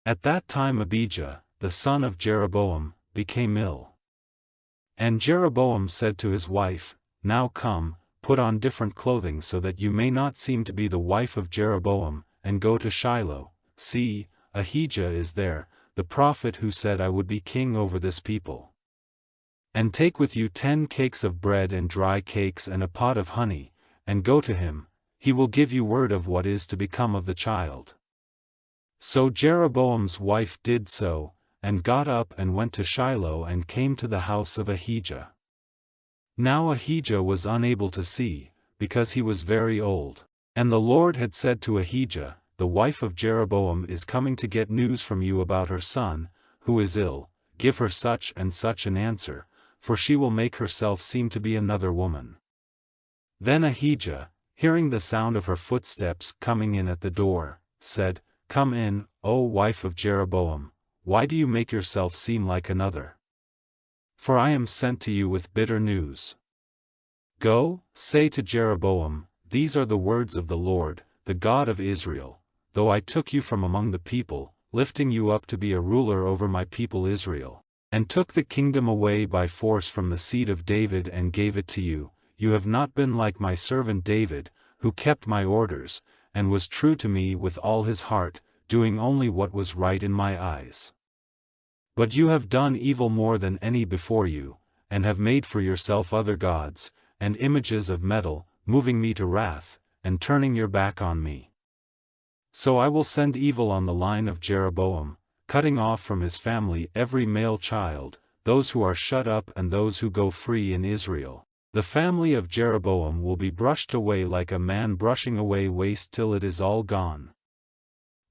At that time Abijah, the son of Jeroboam, became ill. And Jeroboam said to his wife, Now come, put on different clothing so that you may not seem to be the wife of Jeroboam, and go to Shiloh. See, Ahijah is there, the prophet who said I would be king over this people. And take with you 10 cakes of bread and dry cakes and a pot of honey, and go to him, he will give you word of what is to become of the child. So Jeroboam's wife did so, and got up and went to Shiloh and came to the house of Ahijah. Now Ahijah was unable to see, because he was very old. And the Lord had said to Ahijah, The wife of Jeroboam is coming to get news from you about her son, who is ill. Give her such and such an answer, for she will make herself seem to be another woman. Then Ahijah, hearing the sound of her footsteps coming in at the door, said, Come in, O wife of Jeroboam, why do you make yourself seem like another? For I am sent to you with bitter news. Go, say to Jeroboam, These are the words of the Lord, the God of Israel, though I took you from among the people, lifting you up to be a ruler over my people Israel, and took the kingdom away by force from the seed of David and gave it to you, you have not been like my servant David, who kept my orders, and was true to me with all his heart, doing only what was right in my eyes. But you have done evil more than any before you, and have made for yourself other gods, and images of metal, moving me to wrath, and turning your back on me. So I will send evil on the line of Jeroboam, cutting off from his family every male child, those who are shut up and those who go free in Israel. The family of Jeroboam will be brushed away like a man brushing away waste till it is all gone.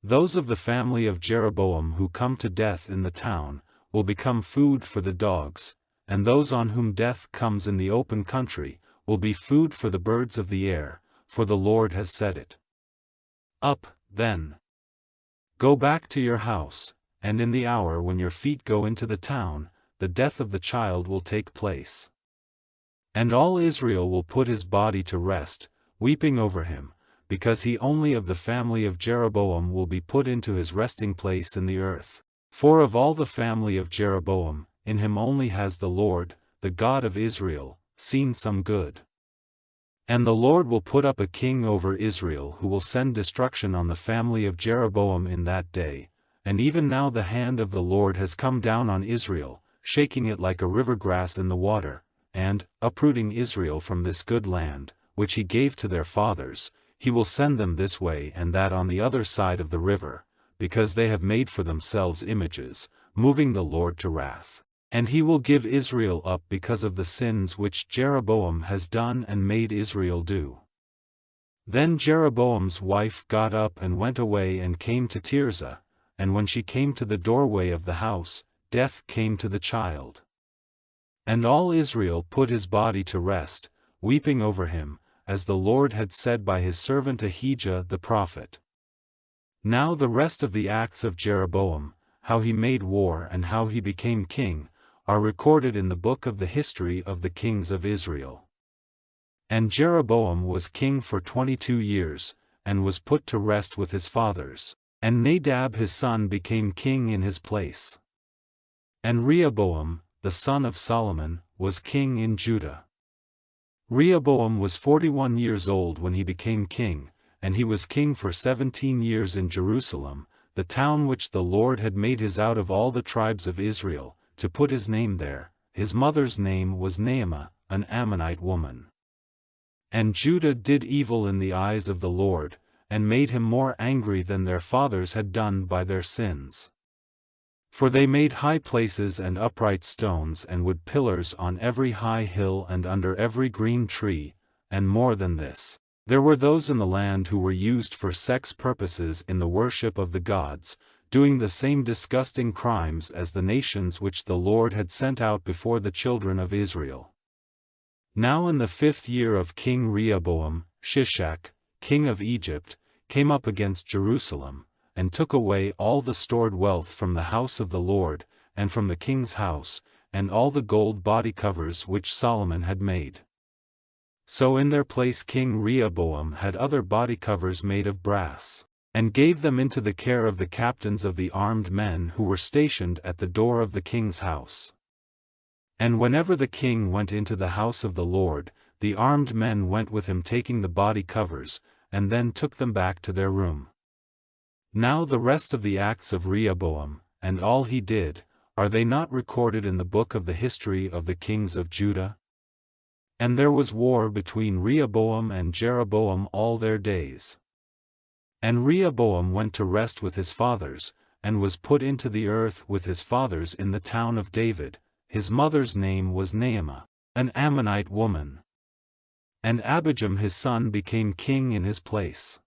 Those of the family of Jeroboam who come to death in the town, will become food for the dogs, and those on whom death comes in the open country, will be food for the birds of the air, for the Lord has said it. Up, then. Go back to your house, and in the hour when your feet go into the town, the death of the child will take place. And all Israel will put his body to rest, weeping over him, because he only of the family of Jeroboam will be put into his resting place in the earth. For of all the family of Jeroboam, in him only has the Lord, the God of Israel, seen some good. And the Lord will put up a king over Israel who will send destruction on the family of Jeroboam in that day, and even now the hand of the Lord has come down on Israel, shaking it like a river grass in the water, and, uprooting Israel from this good land, which he gave to their fathers, he will send them this way and that on the other side of the river, because they have made for themselves images, moving the Lord to wrath. And he will give Israel up because of the sins which Jeroboam has done and made Israel do. Then Jeroboam's wife got up and went away and came to Tirzah, and when she came to the doorway of the house, death came to the child. And all Israel put his body to rest, weeping over him, as the Lord had said by his servant Ahijah the prophet. Now the rest of the acts of Jeroboam, how he made war and how he became king, are recorded in the book of the history of the kings of Israel. And Jeroboam was king for 22 years, and was put to rest with his fathers, and Nadab his son became king in his place. And Rehoboam, the son of Solomon, was king in Judah. Rehoboam was 41 years old when he became king, and he was king for 17 years in Jerusalem, the town which the Lord had made his out of all the tribes of Israel, to put his name there. His mother's name was Naamah, an Ammonite woman. And Judah did evil in the eyes of the Lord, and made him more angry than their fathers had done by their sins. For they made high places and upright stones and wood pillars on every high hill and under every green tree, and more than this, there were those in the land who were used for sex purposes in the worship of the gods, doing the same disgusting crimes as the nations which the Lord had sent out before the children of Israel. Now in the 5th year of King Rehoboam, Shishak, king of Egypt, came up against Jerusalem, and took away all the stored wealth from the house of the Lord, and from the king's house, and all the gold body covers which Solomon had made. So in their place King Rehoboam had other body covers made of brass. and gave them into the care of the captains of the armed men who were stationed at the door of the king's house. And whenever the king went into the house of the Lord, the armed men went with him taking the body covers, and then took them back to their room. Now the rest of the acts of Rehoboam, and all he did, are they not recorded in the book of the history of the kings of Judah? And there was war between Rehoboam and Jeroboam all their days. And Rehoboam went to rest with his fathers, and was put into the earth with his fathers in the town of David. His mother's name was Naamah, an Ammonite woman. And Abijam his son became king in his place.